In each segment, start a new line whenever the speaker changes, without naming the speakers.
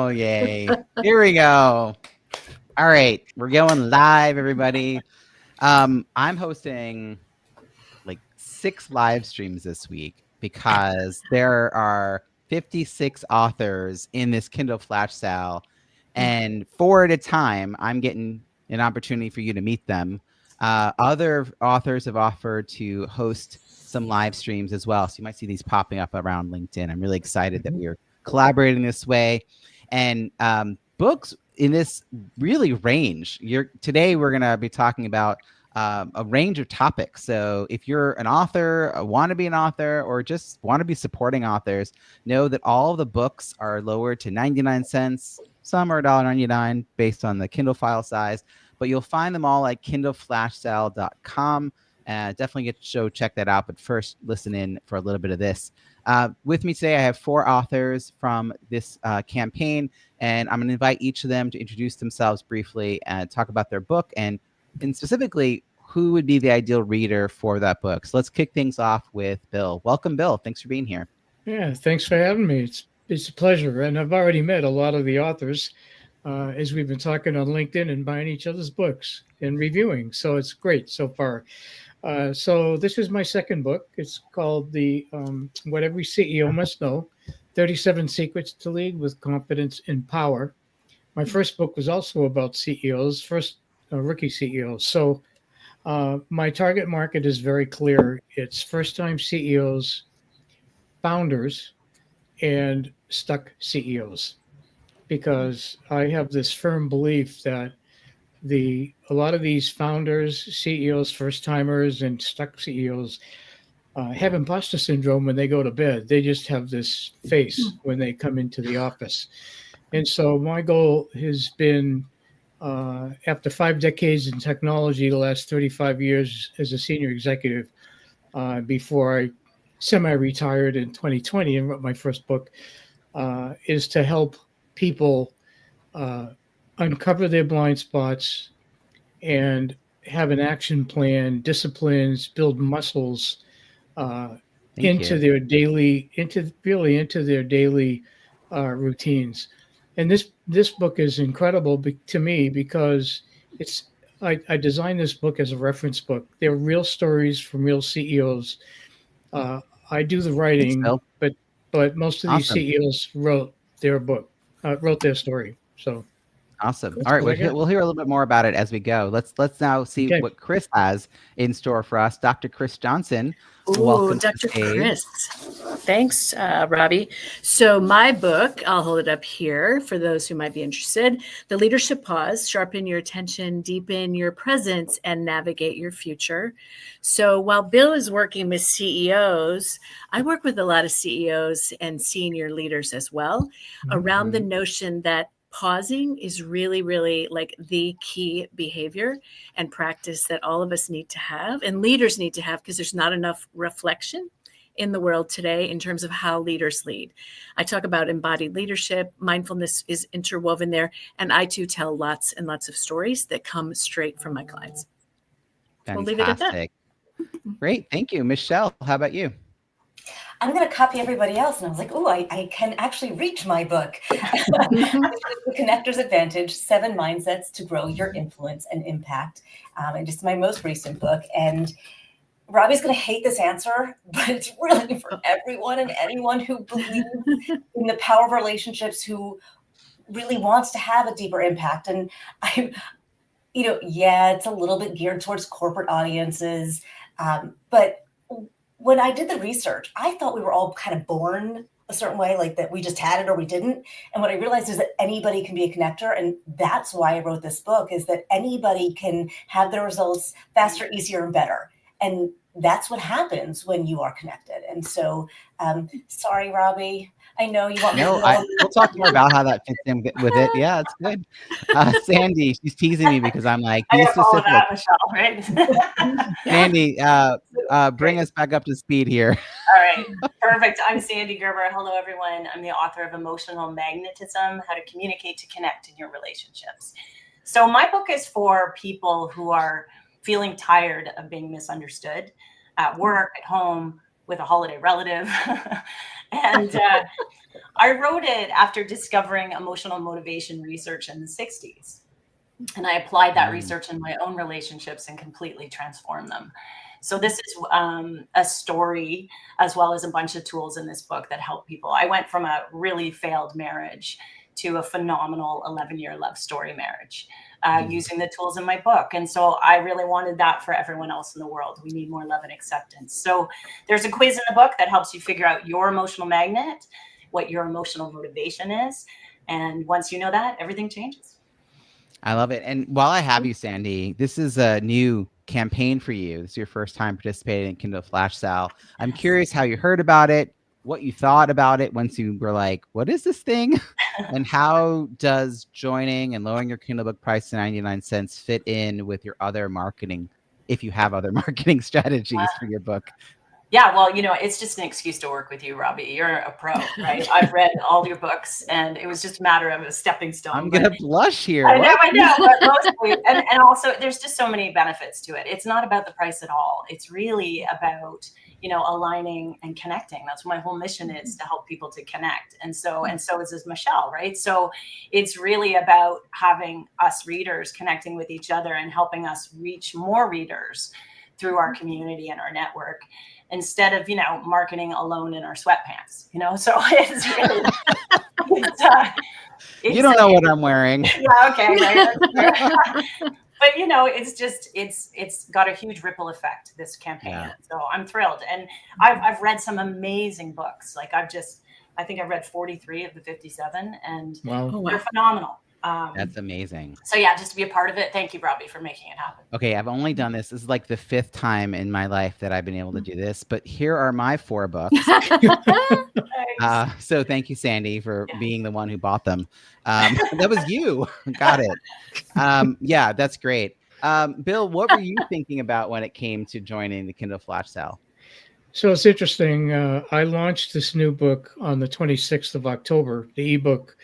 Oh, yay. Here we go. All right. We're going live, everybody. I'm hosting like 6 live streams this week because there are 56 authors in this Kindle Flash Sale. And 4 at a time, I'm getting an opportunity for you to meet them. Other authors have offered to host some live streams as well. So you might see these popping up around LinkedIn. I'm really excited that we are collaborating this way. And books in this really range. Today we're going to be talking about a range of topics. So if you're an author, want to be an author, or just want to be supporting authors, know that all of the books are lowered to 99 cents. Some are $1.99 based on the Kindle file size, but you'll find them all at kindleflashsale.com. Definitely check that out. But first, listen in for a little bit of this. With me today, I have 4 authors from this campaign, and I'm going to invite each of them to introduce themselves briefly and talk about their book and specifically who would be the ideal reader for that book. So let's kick things off with Bill. Welcome, Bill. Thanks for being here.
Yeah, thanks for having me. It's a pleasure. And I've already met a lot of the authors as we've been talking on LinkedIn and buying each other's books and reviewing. So it's great so far. So this is my second book. It's called What Every CEO Must Know, 37 Secrets to Lead with Confidence and Power. My first book was also about CEOs, rookie CEOs. So my target market is very clear. It's first-time CEOs, founders, and stuck CEOs, because I have this firm belief that a lot of these founders, CEOs, first-timers, and stuck CEOs have imposter syndrome when they go to bed. They just have this face when they come into the office. And so my goal has been, after 5 decades in technology, the last 35 years as a senior executive, before I semi-retired in 2020 and wrote my first book, is to help people uncover their blind spots and have an action plan, disciplines, build muscles into their daily routines. And this book is incredible to me because I designed this book as a reference book. They're real stories from real CEOs. I do the writing, but most of these CEOs wrote their story. So
awesome. All right, we'll hear a little bit more about it as we go. Let's now see what Chris has in store for us. Dr. Chris Johnson. Welcome,
Dr. Chris. Thanks, Robbie. So my book, I'll hold it up here for those who might be interested. The Leadership Pause: Sharpen Your Attention, Deepen Your Presence, and Navigate Your Future. So while Bill is working with CEOs, I work with a lot of CEOs and senior leaders as well, around the notion that pausing is really, really like the key behavior and practice that all of us need to have and leaders need to have, because there's not enough reflection in the world today in terms of how leaders lead. I talk about embodied leadership. Mindfulness is interwoven there. And I too tell lots and lots of stories that come straight from my clients.
Fantastic.
We'll leave it at that.
Great. Thank you. Michelle, how about you?
I'm going to copy everybody else. And I was like, oh, I can actually reach my book. The Connector's Advantage, 7 Mindsets to Grow Your Influence and Impact. And just my most recent book. And Robbie's going to hate this answer, but it's really for everyone and anyone who believes in the power of relationships, who really wants to have a deeper impact. And it's a little bit geared towards corporate audiences. But when I did the research, I thought we were all kind of born a certain way, like that we just had it or we didn't. And what I realized is that anybody can be a connector. And that's why I wrote this book, is that anybody can have the results faster, easier, and better. And that's what happens when you are connected. And so, sorry, Robbie, I know you want me to
we'll talk more about how that fits in with it. Yeah, it's good. Sandy, she's teasing me because I'm like, be specific.
Michelle, right?
Sandy, bring us back up to speed here.
All right, perfect. I'm Sandy Gerber. Hello, everyone. I'm the author of Emotional Magnetism: How to Communicate to Connect in Your Relationships. So my book is for people who are feeling tired of being misunderstood at work, at home, with a holiday relative. And I wrote it after discovering emotional motivation research in the 60s. And I applied that research in my own relationships and completely transformed them. So this is a story, as well as a bunch of tools in this book that help people. I went from a really failed marriage to a phenomenal 11-year love story marriage using the tools in my book. And so I really wanted that for everyone else in the world. We need more love and acceptance. So there's a quiz in the book that helps you figure out your emotional magnet, what your emotional motivation is. And once you know that, everything changes.
I love it. And while I have you, Sandy, this is a new campaign for you. This is your first time participating in Kindle Flash Sale. I'm curious how you heard about it, what you thought about it once you were like, what is this thing? And how does joining and lowering your Kindle book price to 99 cents fit in with your other marketing, if you have other marketing strategies for your book?
Yeah, well, it's just an excuse to work with you, Robbie. You're a pro, right? I've read all your books, and it was just a matter of a stepping stone.
I'm gonna blush here.
I know, but mostly, and also, there's just so many benefits to it. It's not about the price at all. It's really about aligning and connecting. That's what my whole mission is, to help people to connect. And so is this Michelle, right? So it's really about having us readers connecting with each other and helping us reach more readers through our community and our network, instead of marketing alone in our sweatpants. So it's really
you don't know what I'm wearing.
Yeah, okay, right. But it's got a huge ripple effect, this campaign. Yeah. So I'm thrilled, and I've read some amazing books. Like I think I've read 43 of the 57, and they're phenomenal.
That's amazing.
So yeah, just to be a part of it. Thank you, Robbie, for making it happen.
Okay, I've only done this. This is like the 5th time in my life that I've been able to do this, but here are my 4 books. So thank you, Sandy, for being the one who bought them. That was you. Got it. Yeah, that's great. Bill, what were you thinking about when it came to joining the Kindle Flash Sale?
So it's interesting. I launched this new book on the 26th of October, the ebook,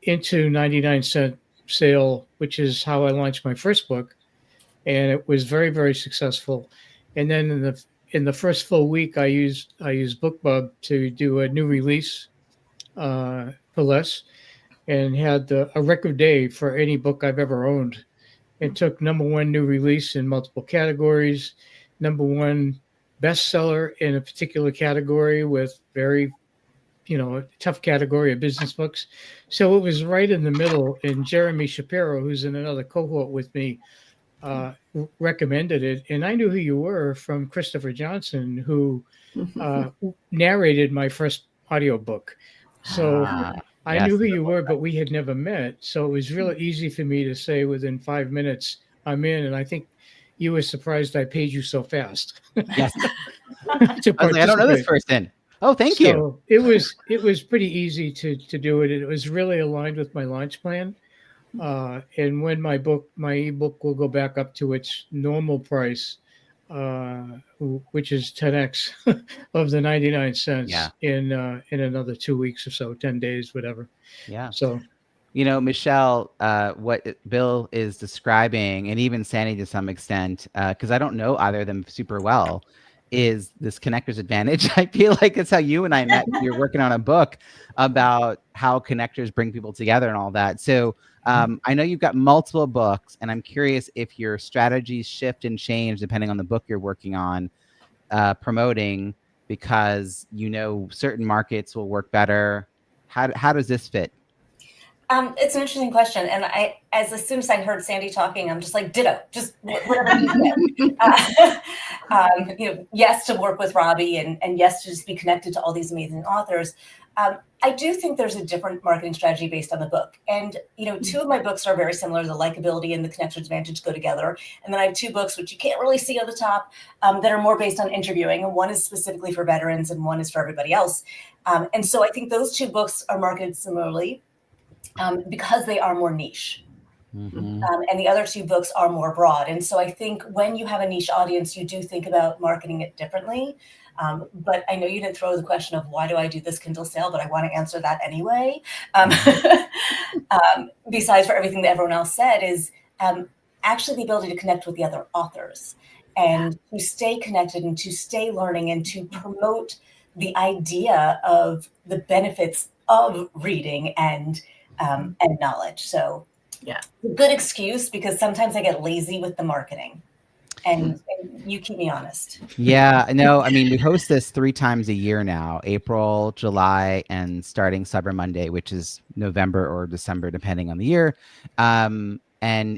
into 99-cent sale, which is how I launched my first book, and it was very, very successful. And then in the first full week, I used BookBub to do a new release for less, and had a record day for any book I've ever owned. It took #1 new release in multiple categories, #1 bestseller in a particular category with very a tough category of business books. So it was right in the middle, and Jeremy Shapiro, who's in another cohort with me, recommended it. And I knew who you were from Christopher Johnson, who narrated my first audiobook. So I knew who you were, but we had never met. So it was really easy for me to say within 5 minutes, I'm in. And I think you were surprised I paid you so fast.
Yes. I don't know this person. Oh, thank you.
So it was pretty easy to do it. It was really aligned with my launch plan. And when my ebook will go back up to its normal price, which is 10x of the 99 cents in another 2 weeks or so, 10 days, whatever.
Yeah.
So,
Michelle, what Bill is describing, and even Sandy to some extent, because I don't know either of them super well, is this connector's advantage. I feel like it's how you and I met. You're working on a book about how connectors bring people together and all that. So I know you've got multiple books, and I'm curious if your strategies shift and change depending on the book you're working on, promoting, because certain markets will work better. How does this fit?
It's an interesting question, and as soon as I heard Sandy talking, I'm just like, ditto, just whatever you said. Yes, to work with Robbie, and yes, to just be connected to all these amazing authors. I do think there's a different marketing strategy based on the book, and 2 of my books are very similar. The likability and the connector advantage go together, and then I have 2 books which you can't really see on the top that are more based on interviewing, and one is specifically for veterans, and one is for everybody else. And so I think those 2 books are marketed similarly. Because they are more niche. And the other 2 books are more broad. And so I think when you have a niche audience, you do think about marketing it differently. But I know you didn't throw the question of why do I do this Kindle sale, but I want to answer that anyway. Besides for everything that everyone else said, is actually the ability to connect with the other authors. and to stay connected and to stay learning and to promote the idea of the benefits of reading and knowledge. So
Yeah.
a good excuse, because sometimes I get lazy with the marketing, and you keep me honest.
Yeah, no, I mean, we host this 3 times a year now, April, July, and starting Cyber Monday, which is November or December, depending on the year. And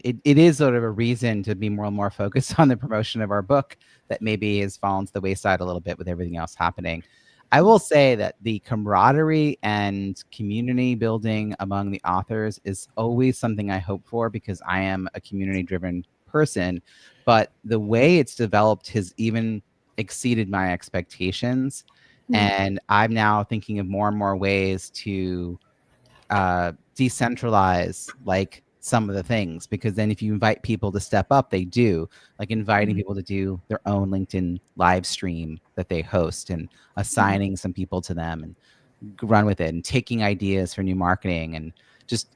it is sort of a reason to be more and more focused on the promotion of our book that maybe has fallen to the wayside a little bit with everything else happening. I will say that the camaraderie and community building among the authors is always something I hope for, because I am a community-driven person. But the way it's developed has even exceeded my expectations. And I'm now thinking of more and more ways to decentralize like some of the things, because then if you invite people to step up, they do, like inviting people to do their own LinkedIn live stream that they host and assigning some people to them and run with it, and taking ideas for new marketing, and just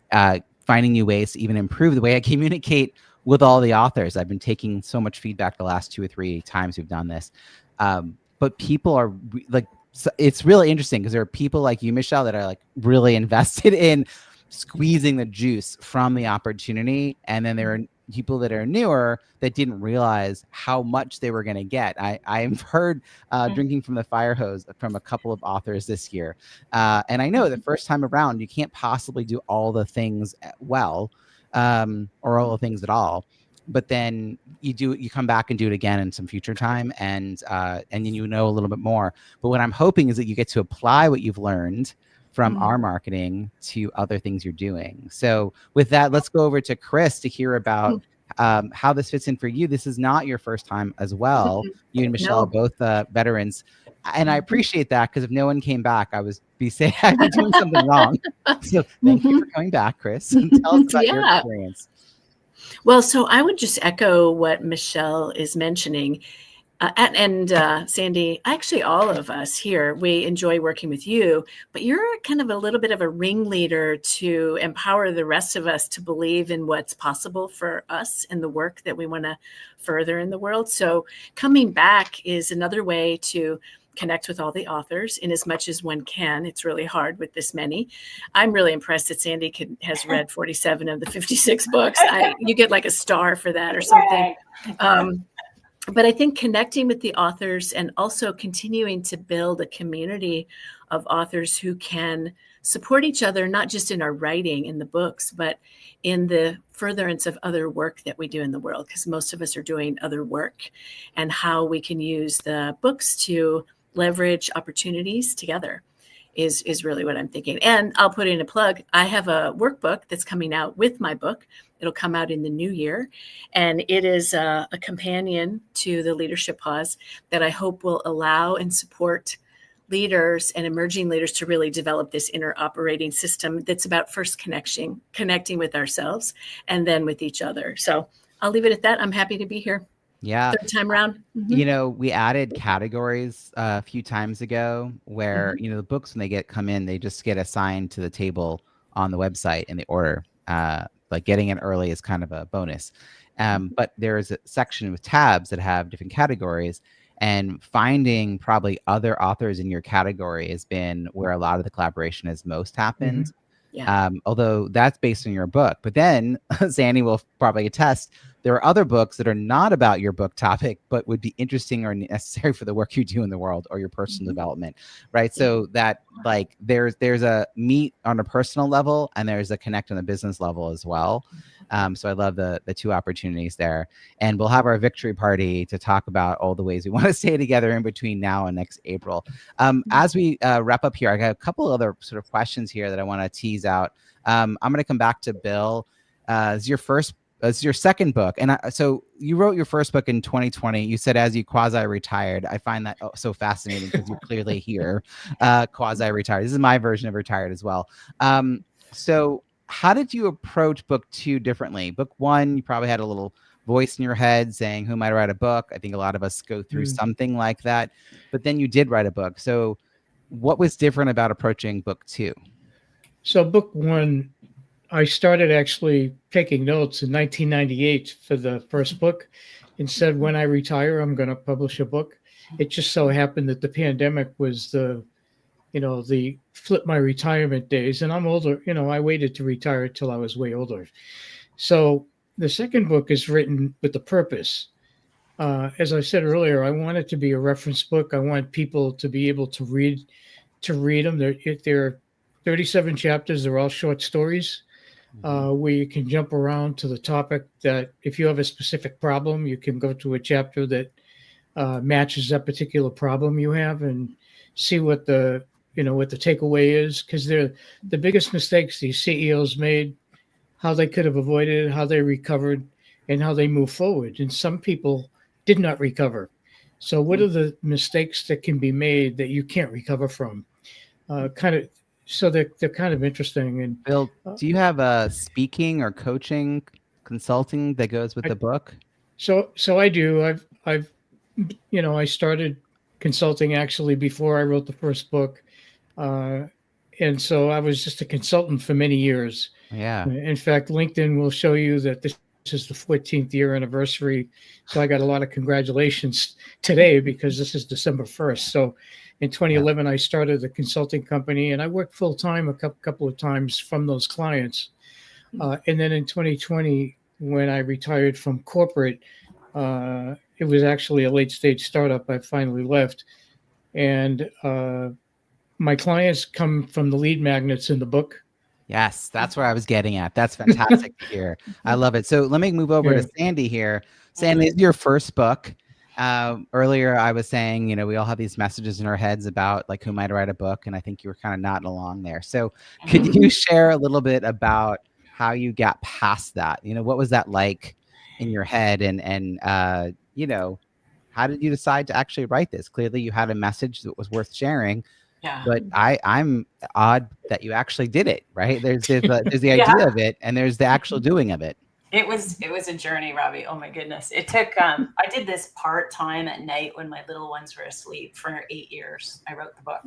finding new ways to even improve the way I communicate with all the authors. I've been taking so much feedback the last 2 or 3 times we've done this. But people are like, so it's really interesting, because there are people like you, Michelle, that are like really invested in squeezing the juice from the opportunity. And then there are people that are newer that didn't realize how much they were going to get. I've heard drinking from the fire hose from a couple of authors this year. And I know the first time around, you can't possibly do all the things well, or all the things at all. But then you come back and do it again in some future time, and then you know a little bit more. But what I'm hoping is that you get to apply what you've learned from our marketing to other things you're doing. So with that, let's go over to Chris to hear about how this fits in for you. This is not your first time as well. You and Michelle are both veterans. And I appreciate that, because if no one came back, I'd be doing something wrong. So thank you for coming back, Chris. And tell us about your experience.
Well, so I would just echo what Michelle is mentioning. And Sandy, actually all of us here, we enjoy working with you, but you're kind of a little bit of a ringleader to empower the rest of us to believe in what's possible for us and the work that we want to further in the world. So coming back is another way to connect with all the authors in as much as one can. It's really hard with this many. I'm really impressed that Sandy has read 47 of the 56 books. You get like a star for that or something. But I think connecting with the authors and also continuing to build a community of authors who can support each other, not just in our writing in the books, but in the furtherance of other work that we do in the world, because most of us are doing other work, and how we can use the books to leverage opportunities together is really what I'm thinking. And I'll put in a plug. I have a workbook that's coming out with my book. It'll come out in the new year. And it is a companion to the Leadership Pause that I hope will allow and support leaders and emerging leaders to really develop this inner operating system that's about first connecting with ourselves and then with each other. So I'll leave it at that. I'm happy to be here.
Yeah.
Third time around.
You know, we added categories a few times ago where, you know, the books, when they come in, they just get assigned to the table on the website in the order. Like getting in early is kind of a bonus. But there's a section with tabs that have different categories, and finding probably other authors in your category has been where a lot of the collaboration has most happened.
Yeah.
Although that's based on your book. But then Sandy will probably attest, there are other books that are not about your book topic, but would be interesting or necessary for the work you do in the world or your personal development, right? So that like there's a meet on a personal level, and there's a connect on the business level as well. So I love the two opportunities there. And we'll have our victory party to talk about all the ways we want to stay together in between now and next April. As we wrap up here, I got a couple other sort of questions here that I want to tease out. I'm going to come back to Bill. It's your second book. And so you wrote your first book in 2020. You said as you quasi-retired. I find that so fascinating, because you're clearly here, quasi-retired. This is my version of retired as well. So how did you approach book 2 differently? Book 1, you probably had a little voice in your head saying, who might write a book? I think a lot of us go through something like that. But then you did write a book. So what was different about approaching book 2?
So book 1, I started actually taking notes in 1998 for the first book. and said, when I retire, I'm going to publish a book. It just so happened that the pandemic was the flip my retirement days. And I'm older, I waited to retire till I was way older. So the second book is written with the purpose. As I said earlier, I want it to be a reference book. I want people to be able to read them. There are 37 chapters. They're all short stories where you can jump around to the topic that if you have a specific problem, you can go to a chapter that matches that particular problem you have and see what the takeaway is. Because they're the biggest mistakes these CEOs made, how they could have avoided it, how they recovered, and how they move forward. And some people did not recover. So what are the mistakes that can be made that you can't recover from? So they're kind of interesting. And
Bill, do you have a speaking or coaching consulting that goes with the book?
So I do. I started consulting actually before I wrote the first book. And so I was just a consultant for many years.
Yeah.
In fact, LinkedIn will show you that this is the 14th year anniversary. So I got a lot of congratulations today because this is December 1st. So in 2011, I started a consulting company and I worked full time a couple of times from those clients. And then in 2020, when I retired from corporate, it was actually a late stage startup. I finally left. And my clients come from the lead magnets in the book.
Yes, that's where I was getting at. That's fantastic to hear. I love it. So let me move over to Sandy here. Sandy, this is your first book. Earlier, I was saying, we all have these messages in our heads about like who might write a book, and I think you were kind of nodding along there. So could you share a little bit about how you got past that? What was that like in your head, and how did you decide to actually write this? Clearly, you had a message that was worth sharing.
Yeah.
But I'm odd that you actually did it, right? There's the idea of it, and there's the actual doing of it.
It was a journey, Robbie. Oh my goodness. It took, I did this part-time at night when my little ones were asleep for 8 years. I wrote the book.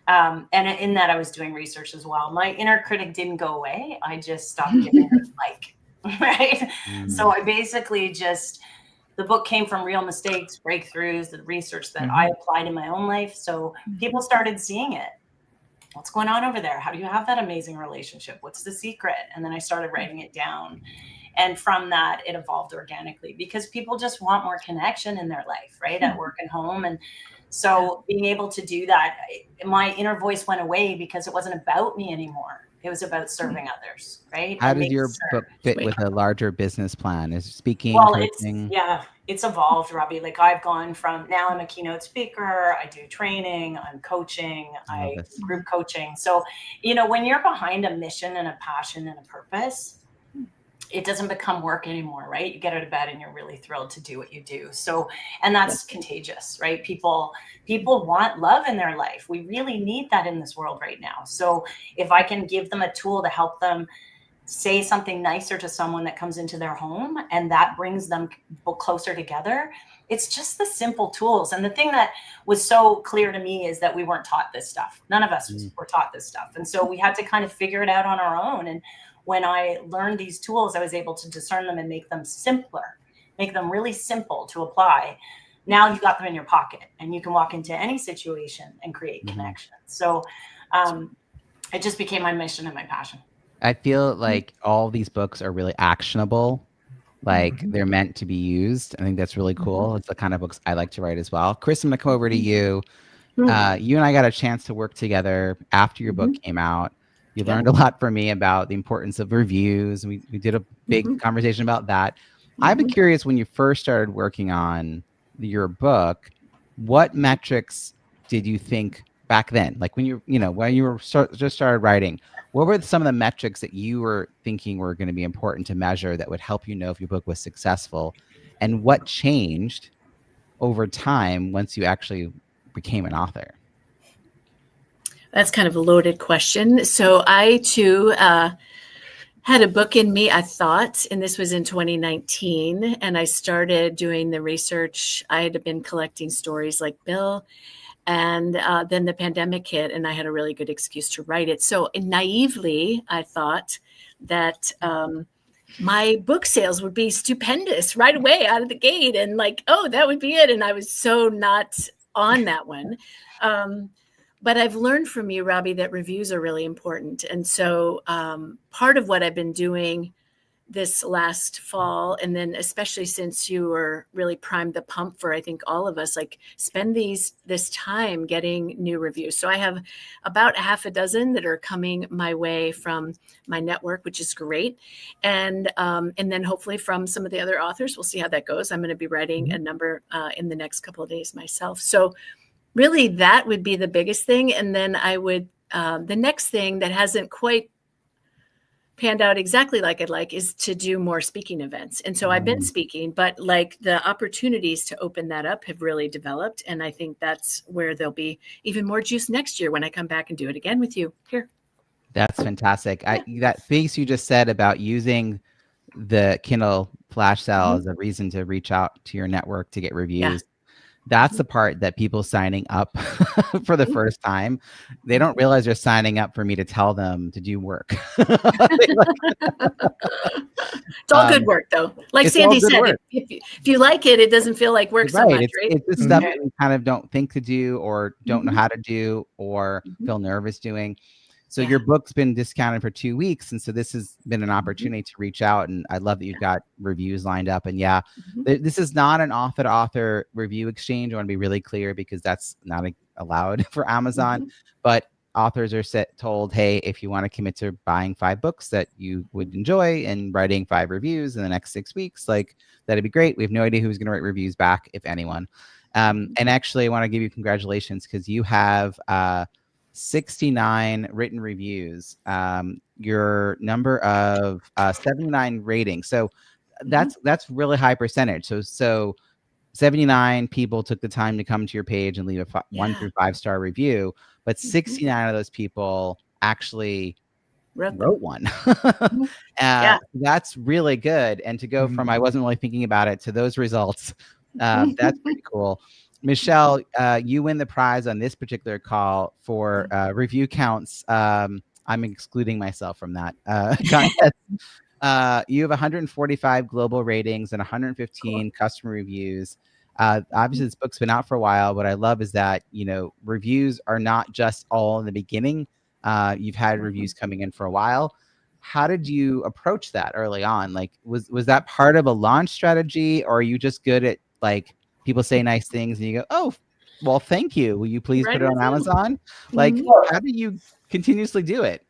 And in that I was doing research as well. My inner critic didn't go away. I just stopped giving her like, right? So I basically the book came from real mistakes, breakthroughs, the research that I applied in my own life. So people started seeing it. What's going on over there? How do you have that amazing relationship? What's the secret? And then I started writing it down. And from that, it evolved organically because people just want more connection in their life, right? At work and home. And so being able to do that, my inner voice went away because it wasn't about me anymore. It was about serving others, right?
How did your book fit with a larger business plan? Is speaking, coaching?
It's evolved, Robbie. Like I've gone from, now I'm a keynote speaker, I do training, I'm coaching, I group coaching. So, when you're behind a mission and a passion and a purpose, it doesn't become work anymore, right? You get out of bed and you're really thrilled to do what you do. So, and that's contagious, right? People want love in their life. We really need that in this world right now. So if I can give them a tool to help them say something nicer to someone that comes into their home and that brings them closer together, it's just the simple tools. And the thing that was so clear to me is that we weren't taught this stuff. None of us were taught this stuff. And so we had to kind of figure it out on our own. And when I learned these tools, I was able to discern them and make them simpler, make them really simple to apply. Now you've got them in your pocket and you can walk into any situation and create connection. So it just became my mission and my passion.
I feel like all these books are really actionable. Like they're meant to be used. I think that's really cool. It's the kind of books I like to write as well. Chris, I'm going to come over to you. You and I got a chance to work together after your book came out. You learned a lot from me about the importance of reviews. We did a big conversation about that. I'd be curious, when you first started working on your book, what metrics did you think back then? Like when you were just started writing, what were some of the metrics that you were thinking were going to be important to measure that would help you know if your book was successful? And what changed over time once you actually became an author?
That's kind of a loaded question. So I too had a book in me, I thought, and this was in 2019. And I started doing the research. I had been collecting stories like Bill. And then the pandemic hit and I had a really good excuse to write it. So naively, I thought that my book sales would be stupendous right away out of the gate. And like, oh, that would be it. And I was so not on that one. But I've learned from you, Robbie, that reviews are really important. And so part of what I've been doing this last fall, and then especially since you were really primed the pump for, I think, all of us, like spend this time getting new reviews. So I have about a half a dozen that are coming my way from my network, which is great. And then hopefully from some of the other authors, we'll see how that goes. I'm going to be writing a number in the next couple of days myself. So really that would be the biggest thing. And then I would, the next thing that hasn't quite panned out exactly like I'd like is to do more speaking events. And so I've been speaking, but like the opportunities to open that up have really developed. And I think that's where there'll be even more juice next year when I come back and do it again with you here.
That's fantastic. That piece you just said about using the Kindle Flash Sale as a reason to reach out to your network to get reviews. That's the part that people signing up for the first time, they don't realize they're signing up for me to tell them to do work.
It's all good work, though. Like Sandy said, if you like it, it doesn't feel like work so much, right?
It's the stuff that we kind of don't think to do or don't know how to do or feel nervous doing. So your book's been discounted for 2 weeks. And so this has been an opportunity to reach out. And I love that you've got reviews lined up. And this is not an author to author review exchange. I want to be really clear because that's not allowed for Amazon. But authors are told, hey, if you want to commit to buying 5 books that you would enjoy and writing 5 reviews in the next 6 weeks, like that'd be great. We have no idea who's going to write reviews back, if anyone. And actually, I want to give you congratulations because you have 69 written reviews, your number of 79 ratings. So that's really high percentage. So 79 people took the time to come to your page and leave a 1 through 5 star review, but 69 of those people actually wrote one. That's really good. And to go from I wasn't really thinking about it to those results, that's pretty cool. Michelle, you win the prize on this particular call for review counts. I'm excluding myself from that contest. You have 145 global ratings and 115 customer reviews. Obviously, this book's been out for a while. What I love is that, reviews are not just all in the beginning. You've had reviews coming in for a while. How did you approach that early on? Like, was that part of a launch strategy, or are you just good at like people say nice things and you go, oh, well, thank you. Will you please put it on Amazon? Like, how do you continuously do it?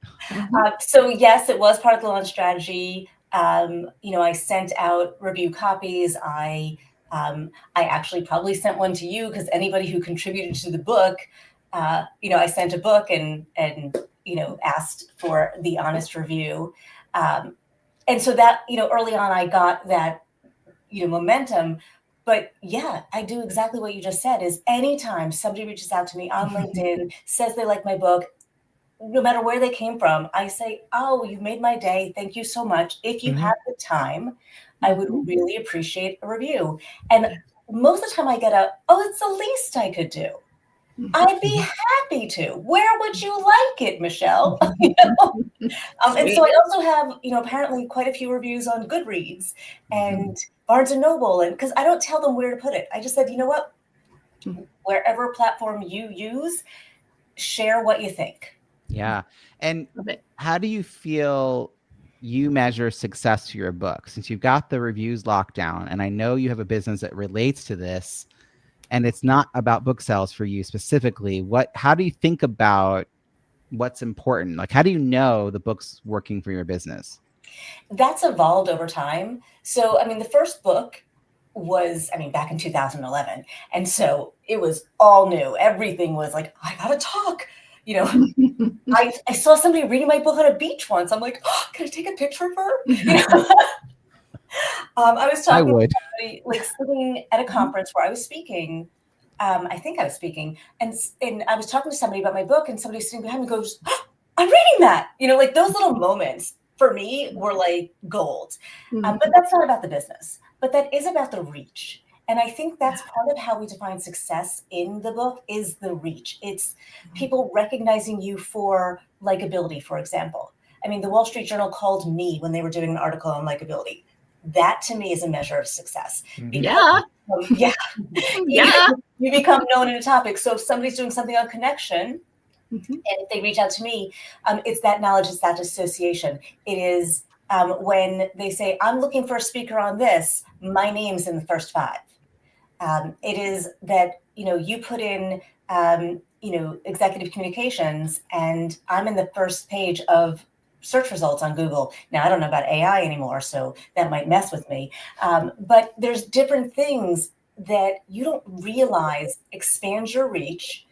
So yes, it was part of the launch strategy. I sent out review copies. I actually probably sent one to you because anybody who contributed to the book, I sent a book and asked for the honest review. And so that, early on I got that, momentum. But yeah, I do exactly what you just said is anytime somebody reaches out to me on LinkedIn, says they like my book, no matter where they came from, I say, oh, you made my day. Thank you so much. If you have the time, I would really appreciate a review. And most of the time I get it's the least I could do. I'd be happy to. Where would you like it, Michelle? And so I also have, apparently quite a few reviews on Goodreads and Barnes and Noble. And because I don't tell them where to put it. I just said, you know what? Wherever platform you use, share what you think.
Yeah. And how do you feel you measure success to your book? Since you've got the reviews locked down, and I know you have a business that relates to this, and it's not about book sales for you specifically, how do you think about what's important? Like, how do you know the book's working for your business?
That's evolved over time. So, the first book was, back in 2011. And so it was all new. Everything was like, I got to talk. I saw somebody reading my book on a beach once. I'm like, oh, can I take a picture of her? I was talking to somebody, like sitting at a conference where I was speaking. I think I was speaking, and I was talking to somebody about my book, and somebody sitting behind me goes, oh, I'm reading that. Like those little moments for me were like gold. But that's not about the business, but that is about the reach. And I think that's part of how we define success in the book is the reach. It's people recognizing you for likability, for example. I mean, the Wall Street Journal called me when they were doing an article on likability. That to me is a measure of success.
Yeah.
Yeah.
Yeah.
You become known in a topic. So if somebody's doing something on connection, and if they reach out to me, it's that knowledge, it's that association. It is when they say, I'm looking for a speaker on this, my name's in the first 5. It is that, you put in, executive communications, and I'm in the first page of search results on Google. Now, I don't know about AI anymore, so that might mess with me. But there's different things that you don't realize expand your reach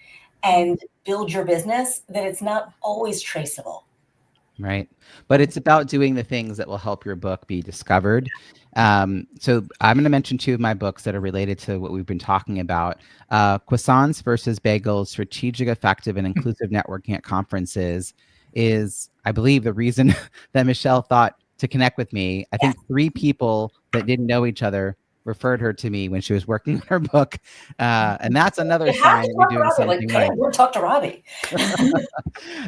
and build your business, that it's not always traceable.
Right. But it's about doing the things that will help your book be discovered. So I'm going to mention 2 of my books that are related to what we've been talking about. Croissants versus Bagels, Strategic, Effective, and Inclusive Networking at Conferences is, I believe, the reason that Michelle thought to connect with me. I think 3 people that didn't know each other referred her to me when she was working on her book. And that's another sign you're doing something right.
We'll talk to Robbie.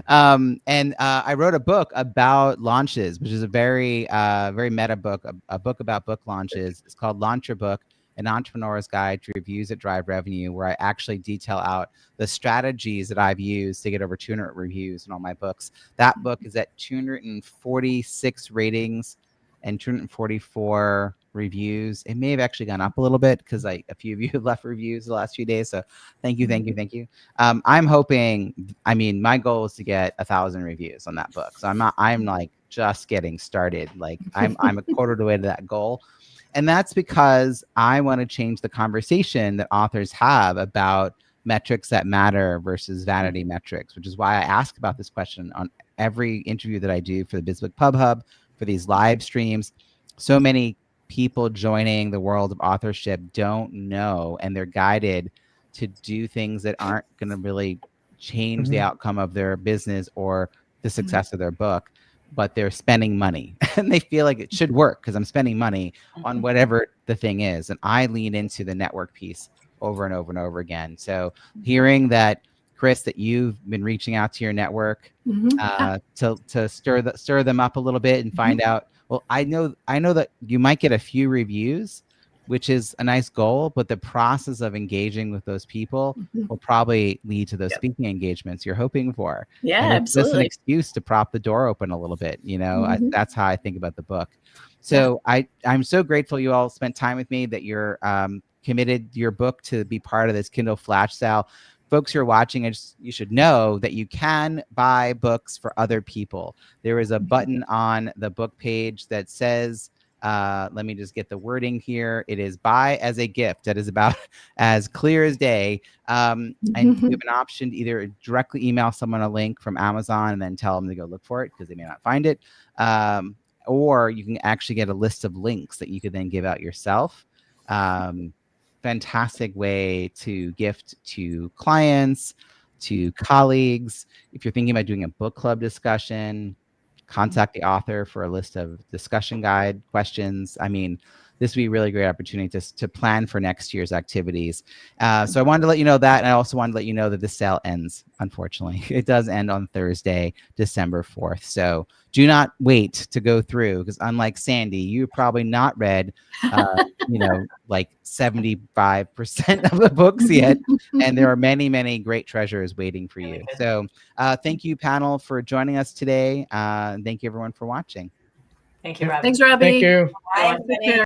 And I wrote a book about launches, which is a very meta book, a book about book launches. It's called Launch Your Book, An Entrepreneur's Guide to Reviews that Drive Revenue, where I actually detail out the strategies that I've used to get over 200 reviews in all my books. That book is at 246 ratings and 244 reviews. It may have actually gone up a little bit because a few of you have left reviews the last few days. So thank you. I'm hoping, my goal is to get 1,000 reviews on that book. So I'm like just getting started. Like I'm a quarter of the way to that goal. And that's because I want to change the conversation that authors have about metrics that matter versus vanity metrics, which is why I ask about this question on every interview that I do for the BizBook Pub Hub, for these live streams. So many people joining the world of authorship don't know, and they're guided to do things that aren't going to really change the outcome of their business or the success of their book, but they're spending money and they feel like it should work because I'm spending money on whatever the thing is. And I lean into the network piece over and over and over again. So hearing that, Chris, that you've been reaching out to your network to stir them up a little bit and find out, well, I know that you might get a few reviews, which is a nice goal, but the process of engaging with those people will probably lead to those speaking engagements you're hoping for.
Yeah,
and it's just an
absolutely.
excuse to prop the door open a little bit. That's how I think about the book. So I'm so grateful you all spent time with me, that you're committed your book to be part of this Kindle Flash Sale. Folks who are watching, you should know that you can buy books for other people. There is a button on the book page that says, let me just get the wording here. It is buy as a gift. That is about as clear as day. And you have an option to either directly email someone a link from Amazon and then tell them to go look for it because they may not find it. Or you can actually get a list of links that you could then give out yourself. Fantastic way to gift to clients, to colleagues. If you're thinking about doing a book club discussion, contact the author for a list of discussion guide questions. This would be a really great opportunity to plan for next year's activities. So I wanted to let you know that. And I also wanted to let you know that the sale ends, unfortunately. It does end on Thursday, December 4th. So do not wait to go through, because unlike Sandy, you've probably not read, like 75% of the books yet. And there are many, many great treasures waiting for you. So thank you, panel, for joining us today. And thank you, everyone, for watching.
Thank you, Robbie.
Thanks, Robbie.
Thank you.
Bye,
Take care.